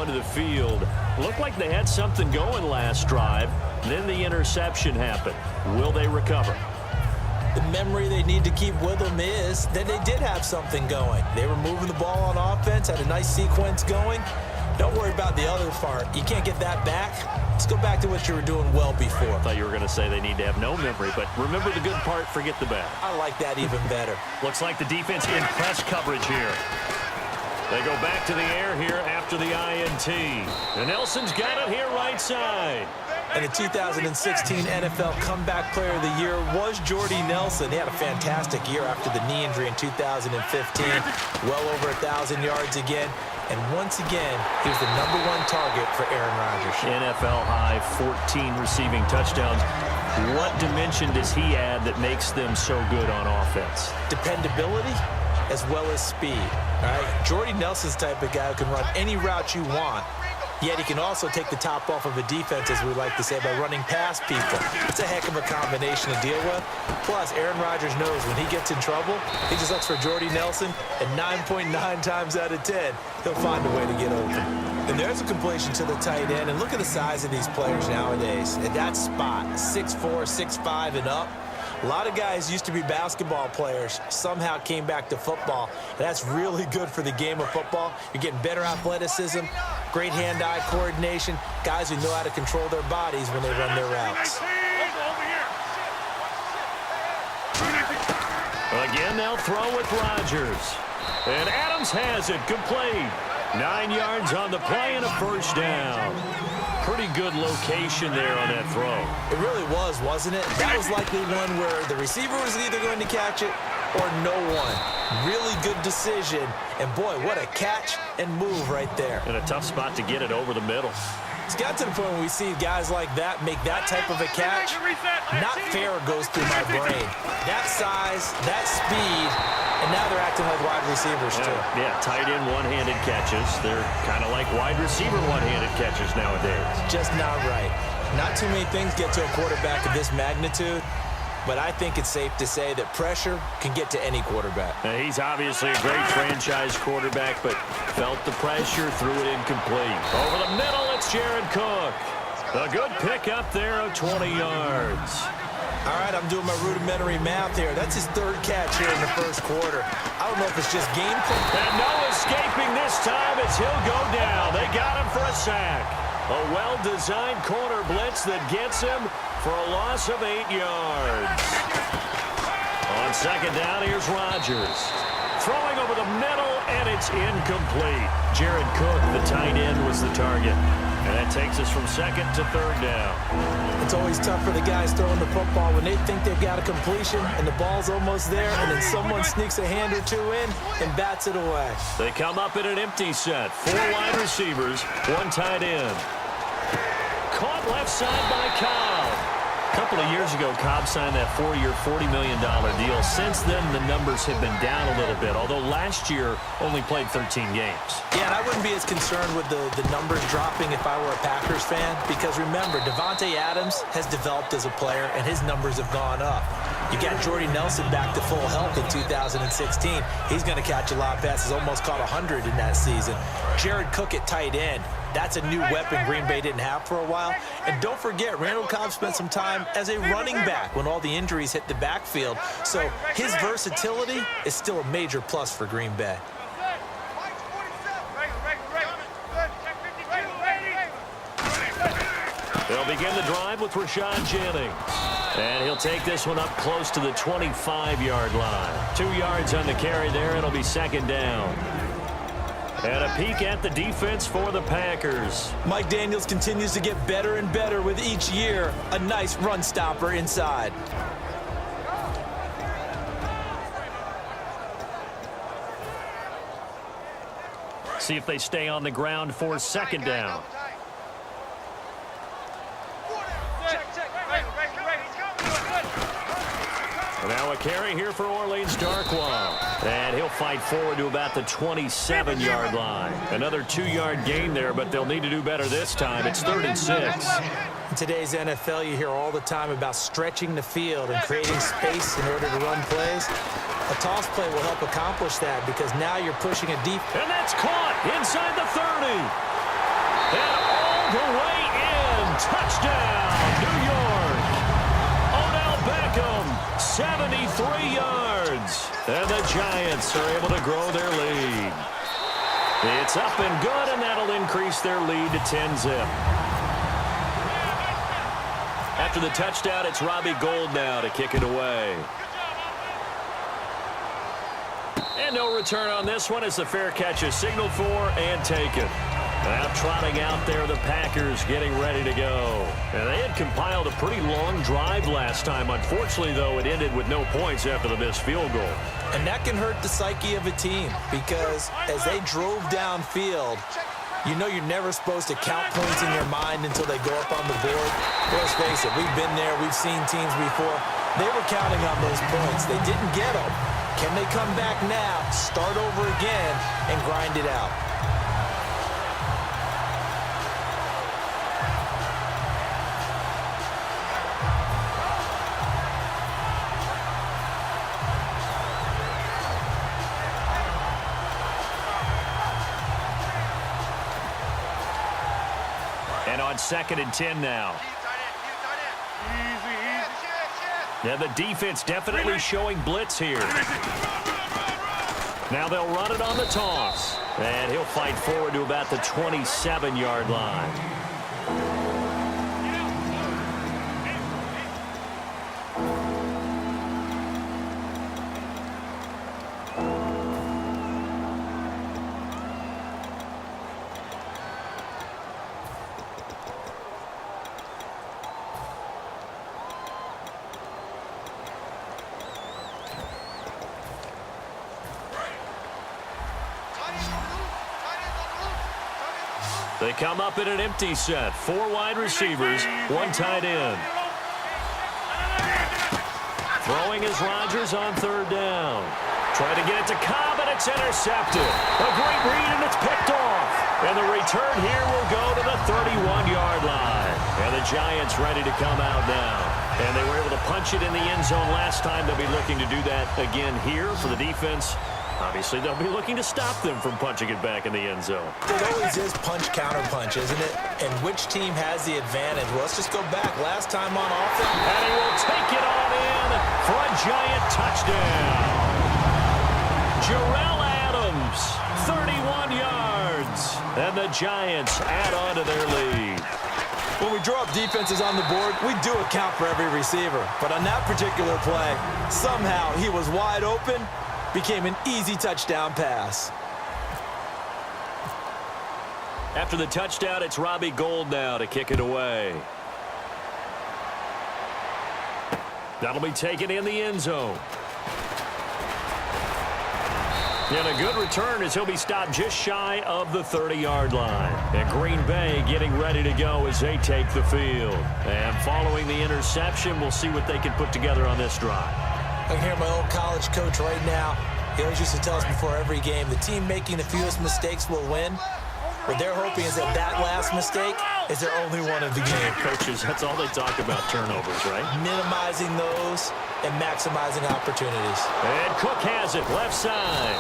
onto the field. Looked like they had something going last drive. Then the interception happened. Will they recover? The memory they need to keep with them is that they did have something going. They were moving the ball on offense, had a nice sequence going. Don't worry about the other part. You can't get that back. Let's go back to what you were doing well before. I thought you were going to say they need to have no memory, but remember the good part, forget the bad. I like that even better. Looks like the defense in press coverage here. They go back to the air here after the INT. And Nelson's got it here right side. And the 2016 NFL Comeback Player of the Year was Jordy Nelson. He had a fantastic year after the knee injury in 2015. Well over 1,000 yards again. And once again, he was the #1 target for Aaron Rodgers. NFL high, 14 receiving touchdowns. What dimension does he add that makes them so good on offense? Dependability as well as speed. All right, Jordy Nelson's the type of guy who can run any route you want, yet he can also take the top off of a defense, as we like to say, by running past people. It's a heck of a combination to deal with. Plus, Aaron Rodgers knows when he gets in trouble, he just looks for Jordy Nelson, and 9.9 times out of 10, he'll find a way to get open. And there's a completion to the tight end, and look at the size of these players nowadays. At that spot, 6'4", 6'5", and up. A lot of guys used to be basketball players, somehow came back to football. And that's really good for the game of football. You're getting better athleticism, great hand-eye coordination, guys who know how to control their bodies when they run their routes. Again, they'll throw with Rodgers. And Adams has it, complete. 9 yards on the play and a first down. Pretty good location there on that throw. It really was, wasn't it? That was likely one where the receiver was either going to catch it or no one. Really good decision. And boy, what a catch and move right there. And a tough spot to get it over the middle. It's got to the point where we see guys like that make that type of a catch. Not fair goes through my brain. That size, that speed, and now they're acting like wide receivers too. Yeah, tight end one-handed catches. They're kind of like wide receiver one-handed catches nowadays. Just not right. Not too many things get to a quarterback of this magnitude, but I think it's safe to say that pressure can get to any quarterback. Now, he's obviously a great franchise quarterback, but felt the pressure, threw it incomplete. Over the middle, it's Jared Cook. A good pick up there of 20 yards. All right, I'm doing my rudimentary math here. That's his third catch here in the first quarter. I don't know if it's just game plan. And no escaping this time as he'll go down. They got him for a sack. A well-designed corner blitz that gets him for a loss of 8 yards. On second down, here's Rodgers. Throwing over the middle, and it's incomplete. Jared Cook, the tight end, was the target. And that takes us from second to third down. It's always tough for the guys throwing the football when they think they've got a completion and the ball's almost there, and then someone sneaks a hand or two in and bats it away. They come up in an empty set. 4 wide receivers, 1 tight end. Caught left side by Cobb. A couple of years ago, Cobb signed that 4-year, $40 million deal. Since then, the numbers have been down a little bit, although last year only played 13 games. Yeah, and I wouldn't be as concerned with the numbers dropping if I were a Packers fan, because remember, Davante Adams has developed as a player, and his numbers have gone up. You got Jordy Nelson back to full health in 2016. He's going to catch a lot of passes, almost caught 100 in that season. Jared Cook at tight end. That's a new weapon Green Bay didn't have for a while. And don't forget, Randall Cobb spent some time as a running back when all the injuries hit the backfield. So his versatility is still a major plus for Green Bay. They'll begin the drive with Rashad Jennings. And he'll take this one up close to the 25-yard line. 2 yards on the carry there. It'll be second down. And a peek at the defense for the Packers. Mike Daniels continues to get better and better with each year. A nice run stopper inside. See if they stay on the ground for second down. Now a carry here for Orleans Darkwa. And he'll fight forward to about the 27-yard line. Another 2-yard gain there, but they'll need to do better this time. It's 3rd and 6. In today's NFL, you hear all the time about stretching the field and creating space in order to run plays. A toss play will help accomplish that because now you're pushing a deep. And that's caught inside the 30. all the way in. Touchdown, New York. Odell Beckham, 73 yards. And the Giants are able to grow their lead. It's up and good, and that'll increase their lead to 10-zip. After the touchdown, it's Robbie Gould now to kick it away. And no return on this one as the fair catch is signaled for and taken. Now trotting out there, the Packers getting ready to go. And they had compiled a pretty long drive last time. Unfortunately, though, it ended with no points after the missed field goal. And that can hurt the psyche of a team because as they drove downfield, you know you're never supposed to count points in your mind until they go up on the board. Let's face it, we've been there. We've seen teams before. They were counting on those points. They didn't get them. Can they come back now, start over again, and grind it out? And on 2nd and 10 now. Yeah, the defense definitely showing blitz here. Now they'll run it on the toss. And he'll fight forward to about the 27-yard line. They come up in an empty set. 4 wide receivers, 1 tight end. Throwing is Rodgers on 3rd down. Trying to get it to Cobb, and it's intercepted. A great read, and it's picked off. And the return here will go to the 31-yard line. And the Giants ready to come out now. And they were able to punch it in the end zone last time. They'll be looking to do that again here for the defense. Obviously, they'll be looking to stop them from punching it back in the end zone. It always is punch-counter-punch, isn't it? And which team has the advantage? Well, let's just go back. Last time on offense. And he will take it on in for a giant touchdown. Jarrell Adams, 31 yards. And the Giants add on to their lead. When we draw up defenses on the board, we do account for every receiver. But on that particular play, somehow he was wide open. Became an easy touchdown pass. After the touchdown, it's Robbie Gould now to kick it away. That'll be taken in the end zone. And a good return as he'll be stopped just shy of the 30-yard line. And Green Bay getting ready to go as they take the field. And following the interception, we'll see what they can put together on this drive. I can hear my old college coach right now. He always used to tell us before every game, the team making the fewest mistakes will win. What they're hoping is that last mistake is their only one of the game. Coaches, that's all they talk about, turnovers, right? Minimizing those and maximizing opportunities. And Cook has it, left side.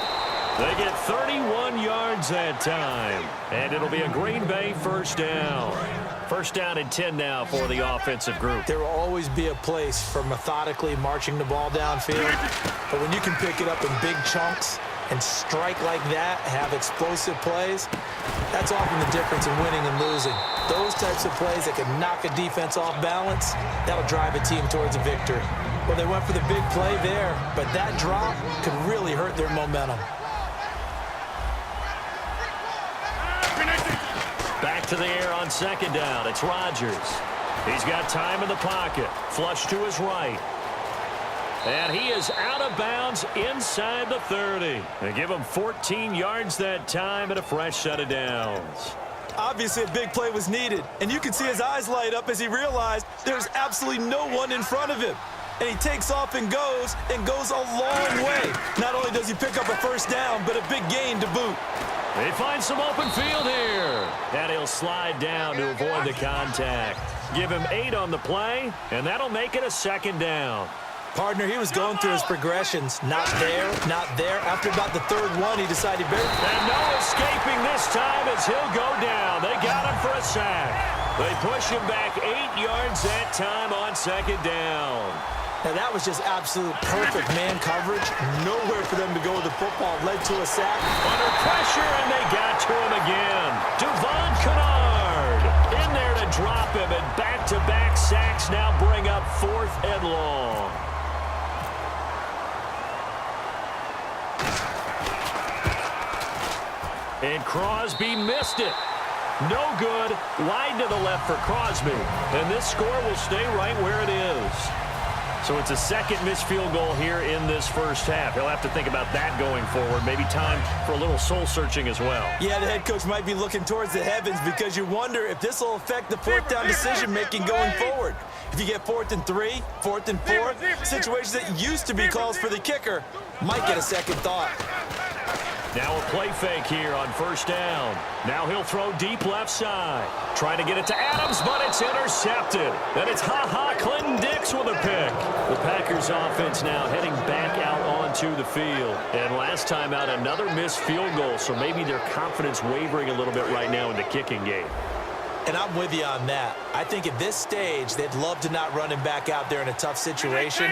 They get 31 yards that time. And it'll be a Green Bay first down. First down and 10 now for the offensive group. There will always be a place for methodically marching the ball downfield. But when you can pick it up in big chunks and strike like that, have explosive plays, that's often the difference in winning and losing. Those types of plays that can knock a defense off balance, that'll drive a team towards a victory. Well, they went for the big play there, but that drop could really hurt their momentum. Back to the air on 2nd down. It's Rodgers. He's got time in the pocket. Flush to his right. And he is out of bounds inside the 30. They give him 14 yards that time and a fresh set of downs. Obviously, a big play was needed, and you can see his eyes light up as he realized there's absolutely no one in front of him. And he takes off and goes a long way. Not only does he pick up a first down, but a big gain to boot. They find some open field here. And he'll slide down to avoid the contact. Give him 8 on the play, and that'll make it a 2nd down. Partner, he was going through his progressions. Not there, not there. After about the 3rd one, he decided better. And no escaping this time as he'll go down. They got him for a sack. They push him back 8 yards that time on second down. Now, that was just absolute perfect man coverage. Nowhere for them to go with the football. Led to a sack. Under pressure, and they got to him again. Devon Kennard in there to drop him, and back-to-back sacks now bring up 4th and long. And Crosby missed it. No good. Wide to the left for Crosby. And this score will stay right where it is. So it's a second missed field goal here in this first half. He'll have to think about that going forward. Maybe time for a little soul-searching as well. Yeah, the head coach might be looking towards the heavens because you wonder if this will affect the fourth down decision-making going forward. If you get 4th and 3, 4th and 4, situations that used to be calls for the kicker might get a second thought. Now a play fake here on first down. Now he'll throw deep left side. Trying to get it to Adams, but it's intercepted. And it's Clinton Dix with a pick. The Packers offense now heading back out onto the field. And last time out, another missed field goal, so maybe their confidence wavering a little bit right now in the kicking game. And I'm with you on that. I think at this stage, they'd love to not run him back out there in a tough situation.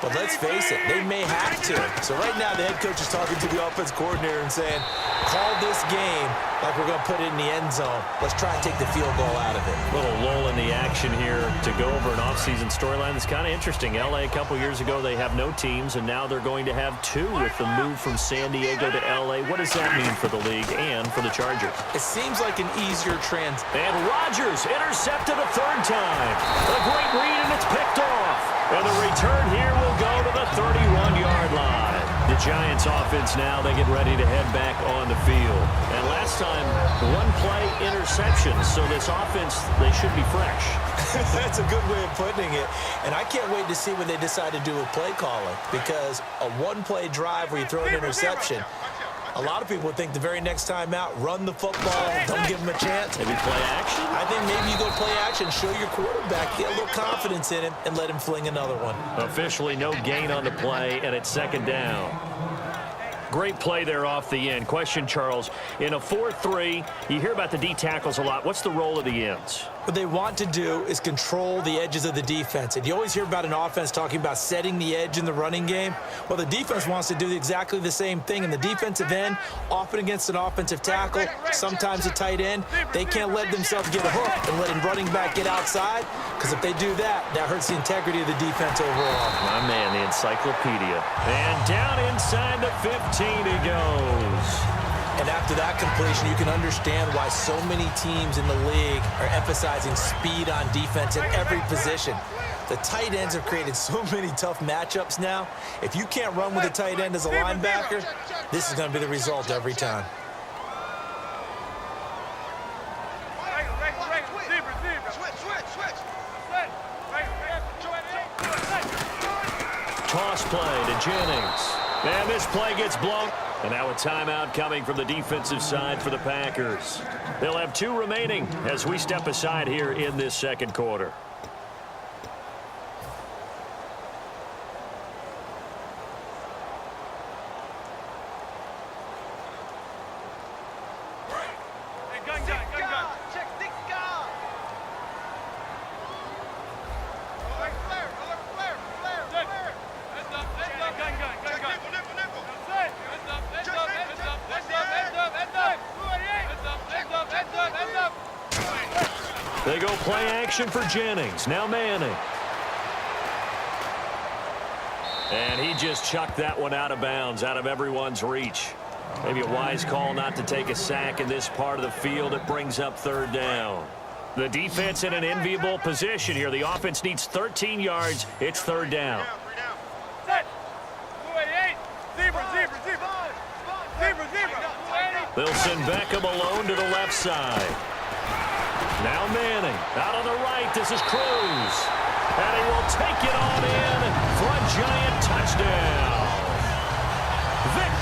But let's face it, they may have to. So right now, the head coach is talking to the offense coordinator and saying, call this game like we're going to put it in the end zone. Let's try and take the field goal out of it. A little lull in the action here to go over an offseason storyline that's kind of interesting. L.A. a couple years ago, they have no teams, and now they're going to have 2 with the move from San Diego to L.A. What does that mean for the league and for the Chargers? It seems like an easier trend. And Rodgers intercepted a 3rd time. A great read, and it's picked off. And the return here will go to the 31-yard line. The Giants offense now, they get ready to head back on the field. And last time, 1-play interception. So this offense, they should be fresh. That's a good way of putting it. And I can't wait to see what they decide to do with play calling. Because a 1-play drive where you throw an interception, a lot of people would think the very next time out, run the football, don't give them a chance. Maybe play action? I think maybe you go play action, show your quarterback, get a little confidence in him, and let him fling another one. Officially no gain on the play, and it's 2nd down. Great play there off the end. Question, Charles, in a 4-3, you hear about the D tackles a lot. What's the role of the ends? What they want to do is control the edges of the defense. And you always hear about an offense talking about setting the edge in the running game. Well, the defense wants to do exactly the same thing. In the defensive end, often against an offensive tackle, sometimes a tight end, they can't let themselves get a hook and let a running back get outside, because if they do that, that hurts the integrity of the defense overall. My man, the encyclopedia. And down inside the 15 he goes. And after that completion, you can understand why so many teams in the league are emphasizing speed on defense in every position. The tight ends have created so many tough matchups now. If you can't run with a tight end as a linebacker, this is going to be the result every time. Toss play to Jennings. And this play gets blown. And now a timeout coming from the defensive side for the Packers. They'll have 2 remaining as we step aside here in this 2nd quarter. They go play action for Jennings. Now Manning. And he just chucked that one out of bounds, out of everyone's reach. Maybe a wise call not to take a sack in this part of the field. It brings up 3rd down. The defense in an enviable position here. The offense needs 13 yards. It's 3rd down. They'll send Beckham alone to the left side. Now Manning out on the right. This is Cruz. And he will take it on in for a Giant touchdown. Victor.